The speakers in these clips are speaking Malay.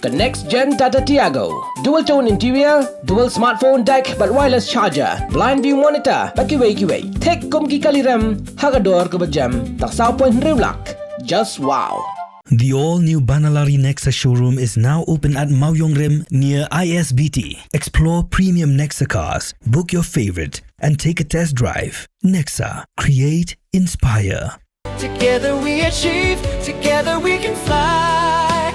The next gen Tata Tiago. Dual tone interior, dual smartphone deck but wireless charger, blind view monitor, bakiway. Tek kum ki kaliram, hagador ke bejam, tak sao point rewlak. Just wow. The all-new Banalari Nexa showroom is now open at Mauyong Rim near ISBT. Explore premium Nexa cars, book your favorite, and take a test drive. Nexa. Create, inspire. Together we achieve, together we can fly,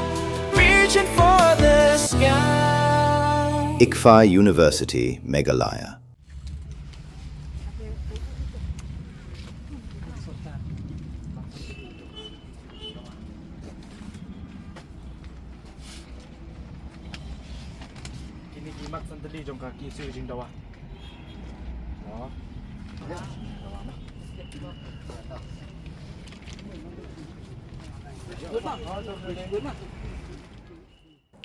reaching for the sky. ICFA University, Meghalaya. Mak santali jong kaki su jing dawa.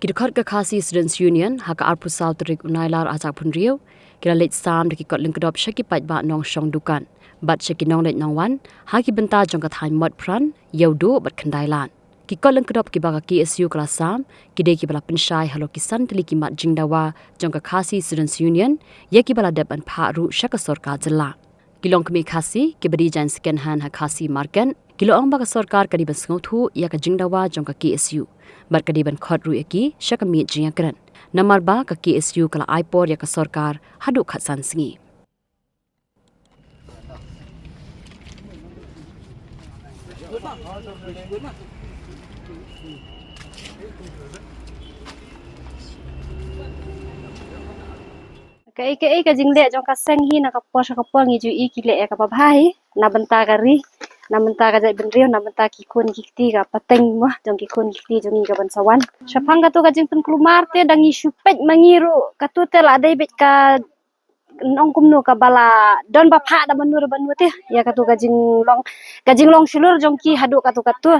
Kidukhat ka khasi students union haka arpu south rik unailar ajak pun riu kira late sam de kikot link dop shaki pat ba nong shong dukan bat shaki nong late nong wan haki benta jong ka thai mod pran yaudu bat khandailan kikot link dop ki ba ka KSU kala sam kide ki bala penshai halo kisan tili ki mat jingdawa jong ka khasi students union ye ki bala dep an pha ru shaka sorkar jilla kilong kmi khasi ki badi jan second hand ha khasi market kilong ba ka sorkar kadi ban ngothu ya ka jingdawa jong ka KSU barkadi ban khot ru eki shaka mi jiya kran namar ba ka KSU kala ipod ya ka sorkar hadu khatsan Sngi Kai ka jingle jong ka Sngi na ka po ngi ju i ki le ka ba bhai na banta kari na banta ka jai ben rio na banta ki kun ki ti ka pateng mo jong ki kun ki ti jong ka ban sawan shapang ka tu ka jing pen klumar te dangi supet mangiru ka tu te la dai bet ka nong kumno ka bala don ba pha da banur te ya ka tu ka jing long shulur jong ki hadu ka tu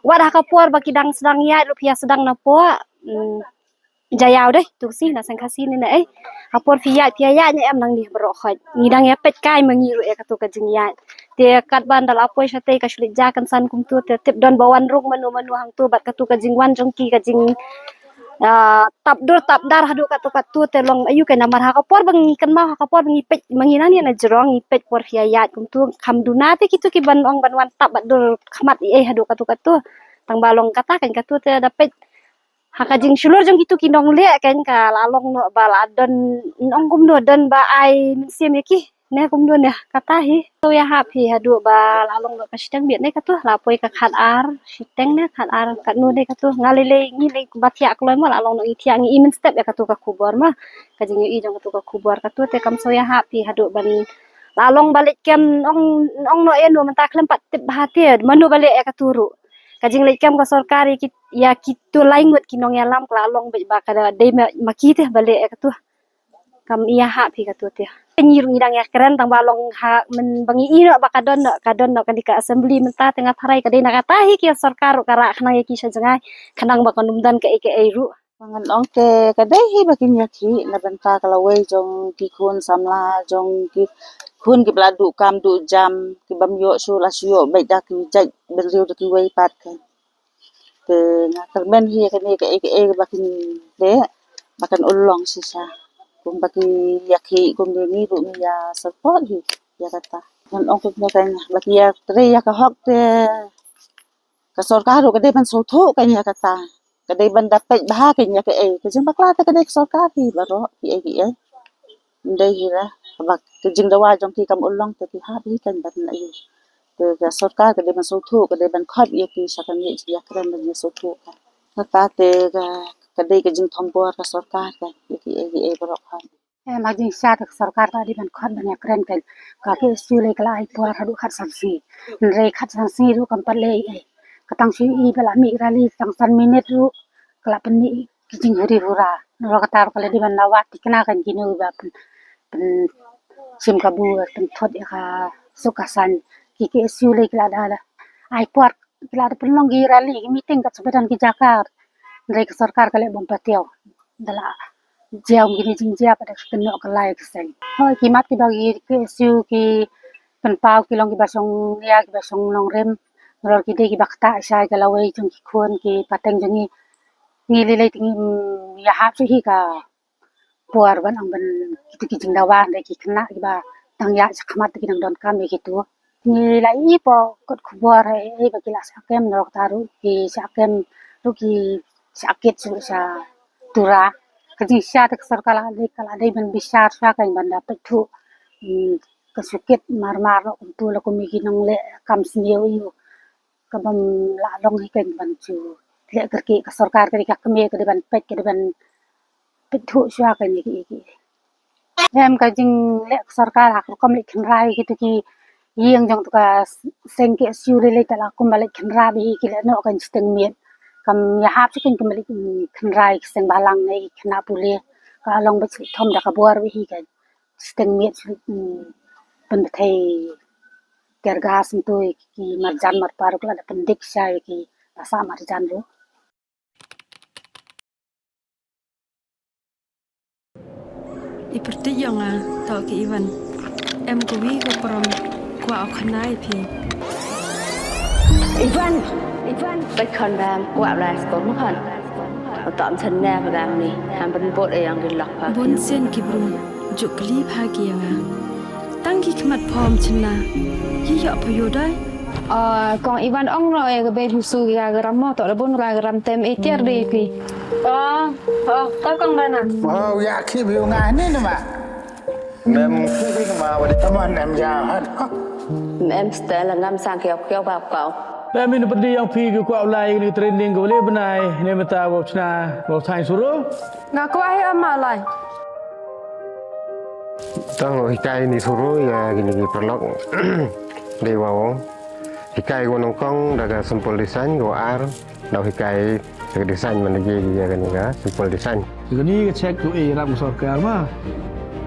wadah ka por ba ki dang sedang ya rupiah sedang na po jayau deh tu si na sang khasi ni na apor fiya nya em nang ni bro khoj ngidang ya pet kai mangiru ka tu ka jing ya te kat ban dal apoi sate ka shulit ja kan san kum tu te tip don bawan rung manu hang tu bat ka tu ka jing wan jong ki ka jing tap dar hadu ka tu te long ayu ka namar ha ka por bang kan ma ha ka por bang pet manginang ni na jrong pet por fiya ya kum tu kham duna te kitu ki ban ong ban wan tap bat dur khmat hadu ka tu tang balong kata kan ka tu te dapet haka jing shulur jong gitu kinong le kan ka lalong no bala don ong kum no don ba ai min sim yaki ne kum do ne kata hi to ya happy hadu ba lalong no kasitang biat ne ka tu lapoi ka khat ar siteng ne khat ar kat nu ne ka tu ngalile ngi le batia kloi mo lalong no itia ngi imin step ya ka tu ka kubor ma ka jing i jong ka tu ka kubor ka tu te kam so ya happy hadu ban lalong balik kem ong no enu menta klem pat tip bahate manu balik ya ka turu kajing lekam ka sorkar ya kitu laingut kinong yalam klalong be ba kada de maki teh bale ka tu kam iya ha pi ka tu teh penyiru ngidang ya keren tang balong ha men bangi i no ba kadon no kan di ka assembly menta tengah harai ka de na kata hi ki sorkar kara khna ya ki sajengai khanang ba kanumdan ka ru Pangan ong te kadai hi bakin yaki na benta kalawai jong ki kun samla jong ki kun ki bladu kam du jam ki bam yo su la su yo bai da ki jai ben riu ki wai pat kan te na termen hi ka ni ka bakin de bakan ulong sisa kum baki yaki kum ni ru ni ya support hi ya kata kan ong ki kan baki ya tre ya ka hok te ka sorkar ro ka de ban so tho kan ya kata kadai banda pej bah kenya ke kejeng bakla ta kadai sorkar hi baro ki ndai hi la bak kejeng dawa jong ki kam ulong te ki ha bi kan ban ai te ka sorkar kadai ban so thu kadai ban khat ye ki sakan ye ya kran ban ye so thu ka ta te ka kadai kejeng thompor ka sorkar ka ki baro khan majing sat sorkar ta di ban khat ban ya kran kan ka ke sule kala ai por hadu khat sansi re khat sansi ru kam pale katang si i bala mi rali tang san minute ru kala pen mi kijing hari rura ro katar kala di ban lawat tikna kan kinu ba pen sim kabu pen thot ya ka sukasan ki ke sule kala da ai por kala pen long gi rali meeting ka sebedan ki jakar re sorkar kala bom patio dala jam gini jing jia pada keno kalai keseng hoi kimat ki bagi ke su ki pen pau ki long ki basong ya ki basong long rem rol ki de ki bakta sai kalawai jong ki khon ki pateng jongi ngililay tingin yahap sih ka puar ban ang ban kita kijing dawan dai ki kena ba tang ya sakmat ki nang don kam gitu ngililay po kot kubuar ai ba kila sakem nok taru ki sakem ru ki sakit sa tura kaji sya tak sarkala dai ban bisar sa kan ban dapat tu kesukit mar-mar untuk la kumi kinang le kam snieu yu kabam la long hi kan ban chu le kerki ka sarkar kari ka kemi ka ban pet ka ban pitu sya kan ki em ka jing le sarkar hak kom le khnrai gitu ki yieng jong ka sengke siu le ta la kum balik khnra bi ki le no kan steng miet kam ya hap chu kan kembali khnrai seng balang nei khna pule ka long ba chi thom da ka bor bi hi kan steng miet pen thei kergas itu ki marjan marparu kala da pendik saya ki asa marjan ru Iperti yang tau ki Iwan em ko wi ko prom ko au khanai phi Ivanไปคอนแบมกว่าลายสกอมคันตอมฉันแน่พลังนี่ทำเป็นบทอย่างกินหลักพา bon sen ki brum juk kli pha ki yang tang ki khmat phom chna yi yo pyo dai กองอีวันอ่องเราเองก็เป็นผู้สูงยากรำมอต่อระบุนรายกรำเต็มเอเทียร์ดีพี่ก็กองได้น่ะ Wow, ya khi biểu ngài nên mà nem khi màวันนี้ตะมันnemยาวฮะ em sẽ là ngâm sang kêu vào cậu Ba min pedi yang pi ke kuat lai ni training ke boleh benai ni mata bau chna bau thai suruh. nga ko ai am malai Tang hikai ni suruh ya gini perlok dewa hikai gunung kong daga sampul desain go ar dau hikai daga desain mana je ya kan ga sampul desain Segini ke check tu ram sorkar mah.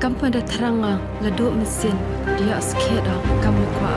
kam pada teranga la do mesin dia sket kam kwa